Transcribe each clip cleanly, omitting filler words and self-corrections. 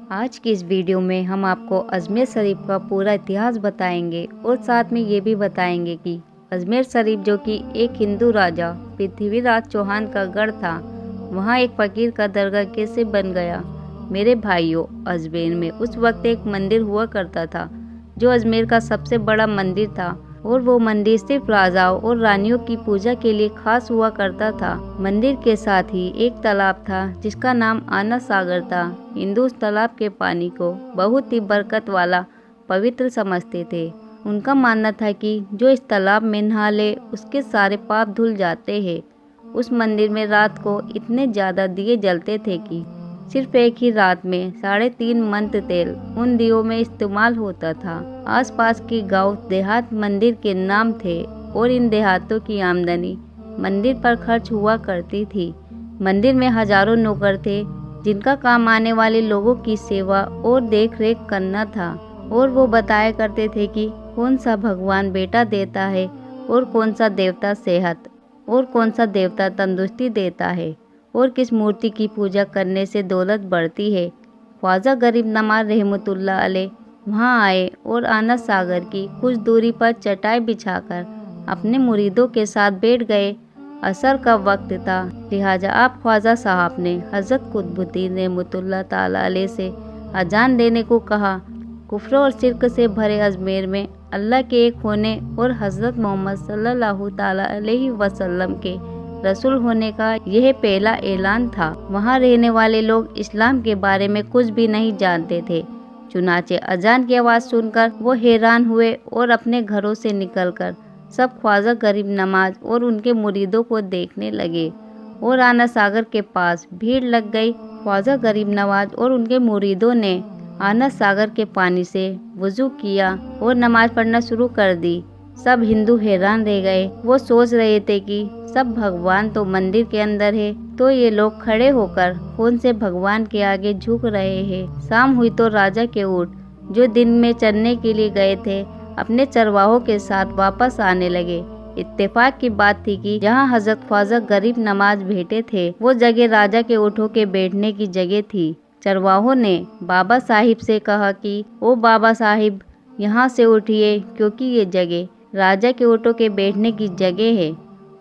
आज की इस वीडियो में हम आपको अजमेर शरीफ का पूरा इतिहास बताएंगे और साथ में ये भी बताएंगे कि अजमेर शरीफ जो कि एक हिंदू राजा पृथ्वीराज चौहान का गढ़ था, वहाँ एक फकीर का दरगाह कैसे बन गया। मेरे भाइयों, अजमेर में उस वक्त एक मंदिर हुआ करता था जो अजमेर का सबसे बड़ा मंदिर था और वो मंदिर सिर्फ राजाओं और रानियों की पूजा के लिए खास हुआ करता था। मंदिर के साथ ही एक तालाब था जिसका नाम आना सागर था। हिंदू उस तालाब के पानी को बहुत ही बरकत वाला पवित्र समझते थे। उनका मानना था कि जो इस तालाब में नहा ले उसके सारे पाप धुल जाते हैं। उस मंदिर में रात को इतने ज़्यादा दिए जलते थे कि सिर्फ एक ही रात में 3.5 मन तेल उन दियों में इस्तेमाल होता था। आसपास के गांव देहात मंदिर के नाम थे और इन देहातों की आमदनी मंदिर पर खर्च हुआ करती थी। मंदिर में हजारों नौकर थे जिनका काम आने वाले लोगों की सेवा और देख रेख करना था, और वो बताया करते थे कि कौन सा भगवान बेटा देता है और कौन सा देवता सेहत और कौन सा देवता तंदुरुस्ती देता है और किस मूर्ति की पूजा करने से दौलत बढ़ती है। ख्वाजा गरीब नवाज रहमतुल्लाह अलैह वहाँ आए और आना सागर की कुछ दूरी पर चटाई बिछाकर अपने मुरीदों के साथ बैठ गए। असर का वक्त था, लिहाजा आप ख्वाजा साहब ने हज़रत कुतुबुद्दीन रहमतुल्लाह ताला अलैह से अजान देने को कहा। कुफ्र और शिर्क से भरे अजमेर में अल्लाह के एक होने और हज़रत मोहम्मद सल्लल्लाहु ताला अलैहि वसल्लम के रसूल होने का यह पहला ऐलान था। वहाँ रहने वाले लोग इस्लाम के बारे में कुछ भी नहीं जानते थे। चुनाचे अजान की आवाज़ सुनकर वो हैरान हुए और अपने घरों से निकलकर सब ख्वाजा गरीब नवाज और उनके मुरीदों को देखने लगे और आना सागर के पास भीड़ लग गई। ख्वाजा गरीब नवाज और उनके मुरीदों ने आना सागर के पानी से वज़ू किया और नमाज पढ़ना शुरू कर दी। सब हिंदू हैरान रह गए। वो सोच रहे थे कि सब भगवान तो मंदिर के अंदर है, तो ये लोग खड़े होकर कौन से भगवान के आगे झुक रहे हैं। शाम हुई तो राजा के ऊंट जो दिन में चरने के लिए गए थे अपने चरवाहों के साथ वापस आने लगे। इत्तेफाक की बात थी कि जहाँ हजरत ख्वाजा गरीब नवाज बैठे थे वो जगह राजा के ऊँटों के बैठने की जगह थी। चरवाहों ने बाबा साहिब से कहा कि ओ बाबा साहिब, यहाँ से उठिए क्योंकि ये जगह राजा के ऊँटों के बैठने की जगह है।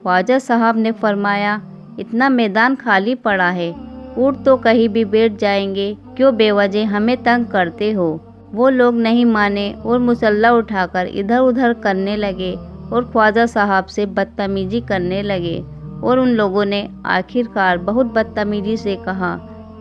ख्वाजा साहब ने फरमाया, इतना मैदान खाली पड़ा है, ऊँट तो कहीं भी बैठ जाएंगे, क्यों बेवजह हमें तंग करते हो। वो लोग नहीं माने और मुसल्ला उठाकर इधर उधर करने लगे और ख्वाजा साहब से बदतमीजी करने लगे। और उन लोगों ने आखिरकार बहुत बदतमीजी से कहा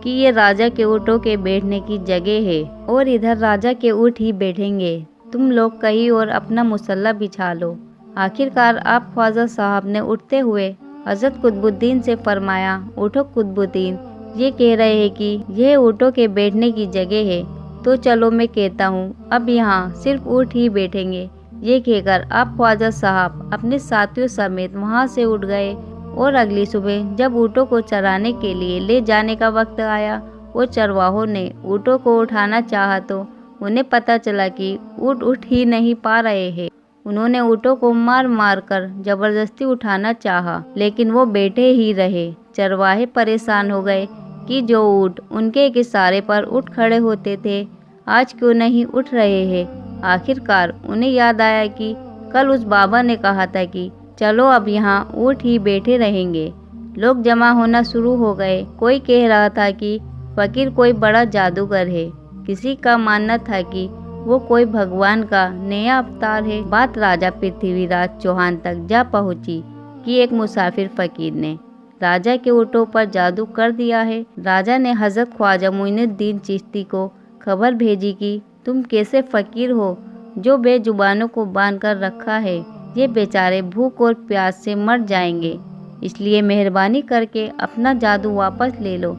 कि ये राजा के ऊँटों के बैठने की जगह है और इधर राजा के ऊँट ही बैठेंगे, तुम लोग कहीं और अपना मुसल्ला बिछा लो। आखिरकार आप ख्वाजा साहब ने उठते हुए हज़रत कुतुबुद्दीन से फरमाया, उठो कुतुबुद्दीन, ये कह रहे हैं कि यह ऊँटों के बैठने की जगह है, तो चलो मैं कहता हूँ अब यहाँ सिर्फ ऊँट ही बैठेंगे। ये कहकर आप ख्वाजा साहब अपने साथियों समेत वहाँ से उठ गए। और अगली सुबह जब ऊँटों को चराने के लिए ले जाने का वक्त आया और चरवाहों ने ऊँटों को उठाना चाहा तो उन्हें पता चला कि ऊँट उठ ही नहीं पा रहे हैं। उन्होंने ऊँटों को मार मार कर जबरदस्ती उठाना चाहा, लेकिन वो बैठे ही रहे। चरवाहे परेशान हो गए कि जो ऊँट उनके एक इशारे पर उठ खड़े होते थे आज क्यों नहीं उठ रहे हैं। आखिरकार उन्हें याद आया कि कल उस बाबा ने कहा था कि चलो अब यहाँ ऊँट ही बैठे रहेंगे। लोग जमा होना शुरू हो गए। कोई कह रहा था कि फकीर कोई बड़ा जादूगर है, किसी का मानना था कि वो कोई भगवान का नया अवतार है। बात राजा पृथ्वीराज चौहान तक जा पहुंची कि एक मुसाफिर फकीर ने राजा के ऊँटों पर जादू कर दिया है। राजा ने हजरत ख्वाजा मोइनुद्दीन चिश्ती को खबर भेजी कि तुम कैसे फकीर हो जो बेजुबानों को बांध कर रखा है, ये बेचारे भूख और प्यास से मर जाएंगे, इसलिए मेहरबानी करके अपना जादू वापस ले लो।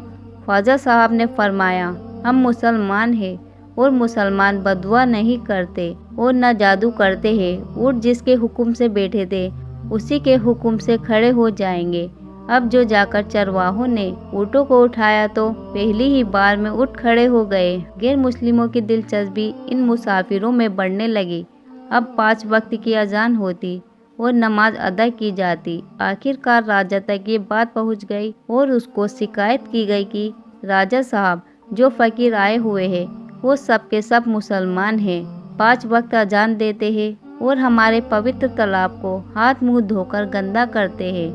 ख्वाजा साहब ने फरमाया, हम मुसलमान हैं और मुसलमान बदुआ नहीं करते और न जादू करते हैं। ऊँट जिसके हुक्म से बैठे थे उसी के हुक्म से खड़े हो जाएंगे। अब जो जाकर चरवाहों ने ऊँटों को उठाया तो पहली ही बार में उठ खड़े हो गए। गैर मुस्लिमों की दिलचस्पी इन मुसाफिरों में बढ़ने लगी। अब 5 वक्त की अजान होती और नमाज अदा की जाती। आखिरकार राजा तक ये बात पहुंच गई और उसको शिकायत की गई कि राजा साहब, जो फ़कीर आए हुए हैं वो सब के सब मुसलमान हैं, 5 वक्त अजान देते हैं और हमारे पवित्र तालाब को हाथ मुंह धोकर गंदा करते हैं।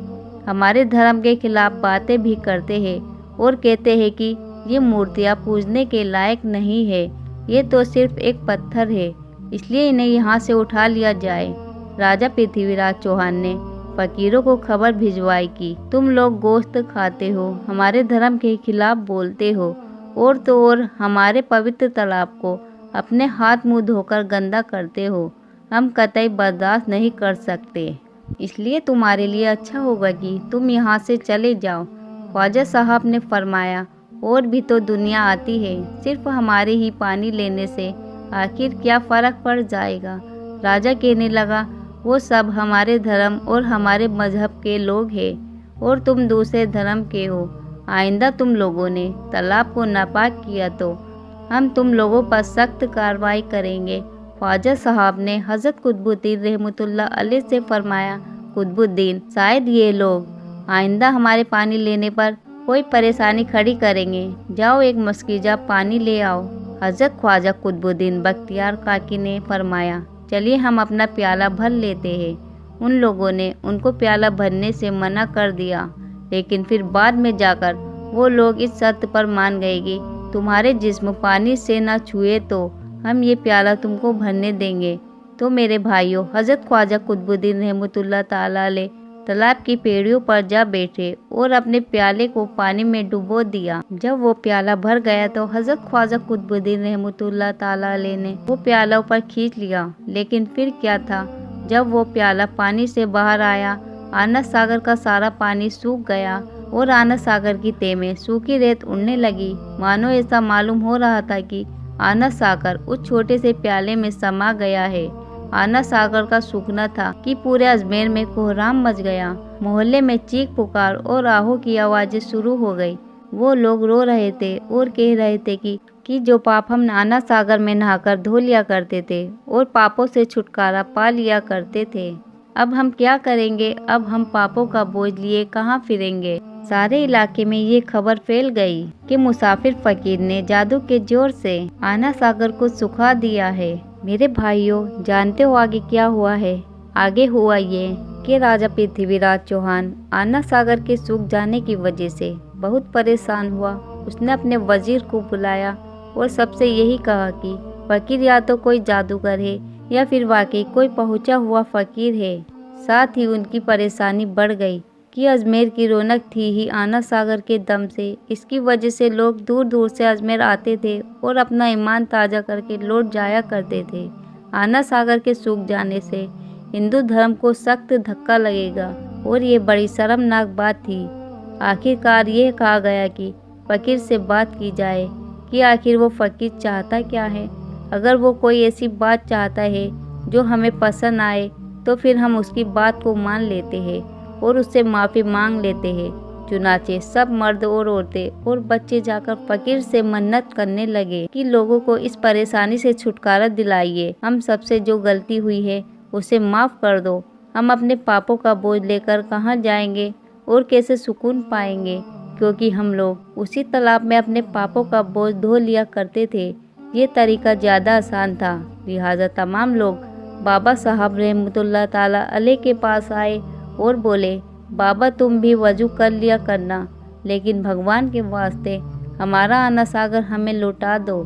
हमारे धर्म के खिलाफ बातें भी करते हैं और कहते हैं कि ये मूर्तियाँ पूजने के लायक नहीं है, ये तो सिर्फ एक पत्थर है, इसलिए इन्हें यहाँ से उठा लिया जाए। राजा पृथ्वीराज चौहान ने फकीरों को खबर भिजवाई कि तुम लोग गोश्त खाते हो, हमारे धर्म के खिलाफ बोलते हो और तो और हमारे पवित्र तालाब को अपने हाथ मुंह धोकर गंदा करते हो। हम कतई बर्दाश्त नहीं कर सकते, इसलिए तुम्हारे लिए अच्छा होगा कि तुम यहाँ से चले जाओ। ख्वाजा साहब ने फरमाया, और भी तो दुनिया आती है, सिर्फ हमारे ही पानी लेने से आखिर क्या फ़र्क पड़ जाएगा। राजा कहने लगा, वो सब हमारे धर्म और हमारे मजहब के लोग हैं और तुम दूसरे धर्म के हो। आइंदा तुम लोगों ने तालाब को नापाक किया तो हम तुम लोगों पर सख्त कार्रवाई करेंगे। ख्वाजा साहब ने हज़रत कुतुबुद्दीन रहमतुल्लाह अलैह से फरमाया, कुतुबुद्दीन, शायद ये लोग आइंदा हमारे पानी लेने पर कोई परेशानी खड़ी करेंगे, जाओ एक मस्कीजा पानी ले आओ। हज़रत ख्वाजा कुतुबुद्दीन बख्तियार काकी ने फरमाया, चलिए हम अपना प्याला भर लेते हैं। उन लोगों ने उनको प्याला भरने से मना कर दिया, लेकिन फिर बाद में जाकर वो लोग इस शर्त पर मान गए कि तुम्हारे जिस्म पानी से न छुए तो हम ये प्याला तुमको भरने देंगे। तो मेरे भाइयों, हज़रत ख्वाजा कुतुबुद्दीन रहमतुल्लाह ताला अलैह तालाब की पेड़ियों पर जा बैठे और अपने प्याले को पानी में डुबो दिया। जब वो प्याला भर गया तो हज़रत ख्वाजा कुतुबुद्दीन रहमतुल्लाह ताला अलैह ने वो प्याला ऊपर खींच लिया, लेकिन फिर क्या था, जब वो प्याला पानी से बाहर आया, आनंद सागर का सारा पानी सूख गया और आनंद सागर की तह में सूखी रेत उड़ने लगी। मानो ऐसा मालूम हो रहा था कि आनंद सागर उस छोटे से प्याले में समा गया है। आनंद सागर का सूखना था कि पूरे अजमेर में कोहराम मच गया। मोहल्ले में चीख पुकार और आहों की आवाज़ें शुरू हो गई। वो लोग रो रहे थे और कह रहे थे कि जो पाप हम आनंद सागर में नहाकर धो लिया करते थे और पापों से छुटकारा पा लिया करते थे, अब हम क्या करेंगे, अब हम पापों का बोझ लिए कहाँ फिरेंगे। सारे इलाके में ये खबर फैल गई कि मुसाफिर फकीर ने जादू के जोर से आनंद सागर को सुखा दिया है। मेरे भाइयों, जानते हो आगे क्या हुआ है? आगे हुआ ये कि राजा पृथ्वीराज चौहान आनंद सागर के सूख जाने की वजह से बहुत परेशान हुआ। उसने अपने वजीर को बुलाया और सबसे यही कहा कि फकीर या तो कोई जादूगर है या फिर वाकई कोई पहुंचा हुआ फकीर है। साथ ही उनकी परेशानी बढ़ गई कि अजमेर की रौनक थी ही आनंद सागर के दम से। इसकी वजह से लोग दूर दूर से अजमेर आते थे और अपना ईमान ताज़ा करके लौट जाया करते थे। आनंद सागर के सूख जाने से हिंदू धर्म को सख्त धक्का लगेगा और ये बड़ी शर्मनाक बात थी। आखिरकार ये कहा गया कि फ़कीर से बात की जाए कि आखिर वो फ़कीर चाहता क्या है। अगर वो कोई ऐसी बात चाहता है जो हमें पसंद आए तो फिर हम उसकी बात को मान लेते हैं और उससे माफ़ी मांग लेते हैं। चुनाचे सब मर्द और औरतें और बच्चे जाकर फ़कीर से मन्नत करने लगे कि लोगों को इस परेशानी से छुटकारा दिलाइए, हम सबसे जो गलती हुई है उसे माफ़ कर दो। हम अपने पापों का बोझ लेकर कहाँ जाएंगे और कैसे सुकून पाएंगे, क्योंकि हम लोग उसी तालाब में अपने पापों का बोझ धो लिया करते थे। ये तरीका ज़्यादा आसान था। लिहाजा तमाम लोग बाबा साहब रहमतुल्लाह ताला अलैह के पास आए और बोले, बाबा तुम भी वजू कर लिया करना, लेकिन भगवान के वास्ते हमारा आनंद सागर हमें लौटा दो।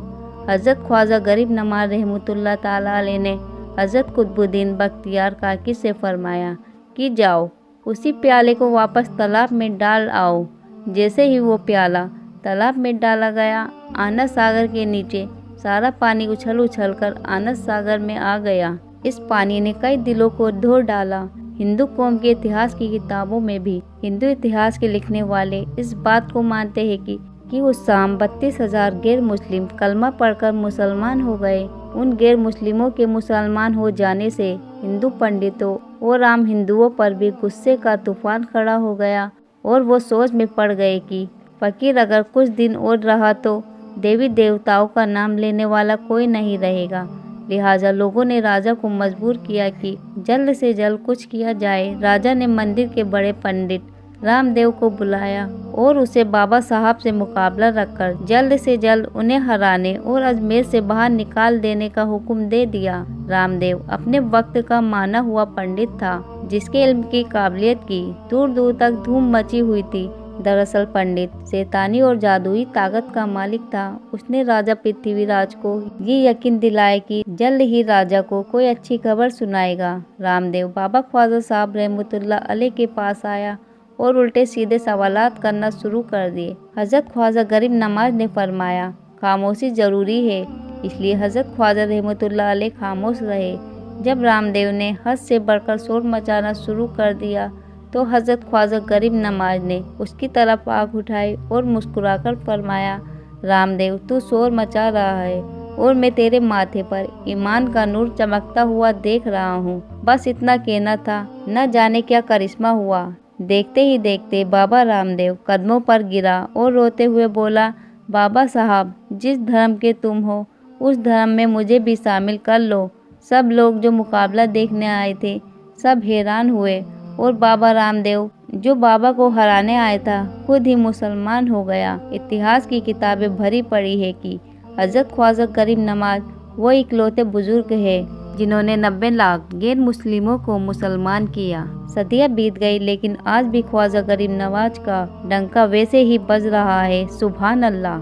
हज़रत ख्वाजा गरीब नवाज रहमतुल्लाह ताला अलैह ने हज़रत कुतुबुद्दीन बख्तियार काकी से फरमाया कि जाओ उसी प्याले को वापस तालाब में डाल आओ। जैसे ही वो प्याला तालाब में डाला गया, आनंद सागर के नीचे सारा पानी उछल उछल कर आनंद सागर में आ गया। इस पानी ने कई दिलों को धो डाला। हिंदू कौम के इतिहास की किताबों में भी हिंदू इतिहास के लिखने वाले इस बात को मानते हैं कि उस शाम 32,000 गैर मुस्लिम कलमा पढ़कर मुसलमान हो गए। उन गैर मुस्लिमों के मुसलमान हो जाने से हिंदू पंडितों और आम हिंदुओं पर भी गुस्से का तूफान खड़ा हो गया और वो सोच में पड़ गए कि फ़कीर अगर कुछ दिन और रहा तो देवी देवताओं का नाम लेने वाला कोई नहीं रहेगा। लिहाजा लोगों ने राजा को मजबूर किया कि जल्द से जल्द कुछ किया जाए। राजा ने मंदिर के बड़े पंडित रामदेव को बुलाया और उसे बाबा साहब से मुकाबला रखकर जल्द से जल्द उन्हें हराने और अजमेर से बाहर निकाल देने का हुक्म दे दिया। रामदेव अपने वक्त का माना हुआ पंडित था, जिसके इल्म की काबिलियत की दूर दूर तक धूम मची हुई थी। दरअसल पंडित शैतानी और जादुई ताकत का मालिक था। उसने राजा पृथ्वीराज को ये यकीन दिलाया कि जल्द ही राजा को कोई अच्छी खबर सुनाएगा। रामदेव बाबा ख्वाजा साहब रहमतुल्लाह अलैह के पास आया और उल्टे सीधे सवालात करना शुरू कर दिए। हजरत ख्वाजा गरीब नवाज ने फरमाया, खामोशी जरूरी है, इसलिए हजरत ख्वाजा रहमतुल्लाह अलैह खामोश रहे। जब रामदेव ने हद से बढ़कर शोर मचाना शुरू कर दिया तो हजरत ख्वाजा गरीब नवाज ने उसकी तरफ आँख उठाई और मुस्कुराकर फरमाया, रामदेव तू शोर मचा रहा है और मैं तेरे माथे पर ईमान का नूर चमकता हुआ देख रहा हूँ। बस इतना कहना था, न जाने क्या करिश्मा हुआ। देखते ही देखते बाबा रामदेव कदमों पर गिरा और रोते हुए बोला, बाबा साहब जिस धर्म के तुम हो उस धर्म में मुझे भी शामिल कर लो। सब लोग जो मुकाबला देखने आए थे सब हैरान हुए और बाबा रामदेव जो बाबा को हराने आया था खुद ही मुसलमान हो गया। इतिहास की किताबें भरी पड़ी है कि हजरत ख्वाजा गरीब नवाज वो इकलौते बुजुर्ग है जिन्होंने 90 लाख गैर मुस्लिमों को मुसलमान किया। सदियां बीत गई लेकिन आज भी ख्वाजा गरीब नवाज का डंका वैसे ही बज रहा है। सुभान अल्लाह।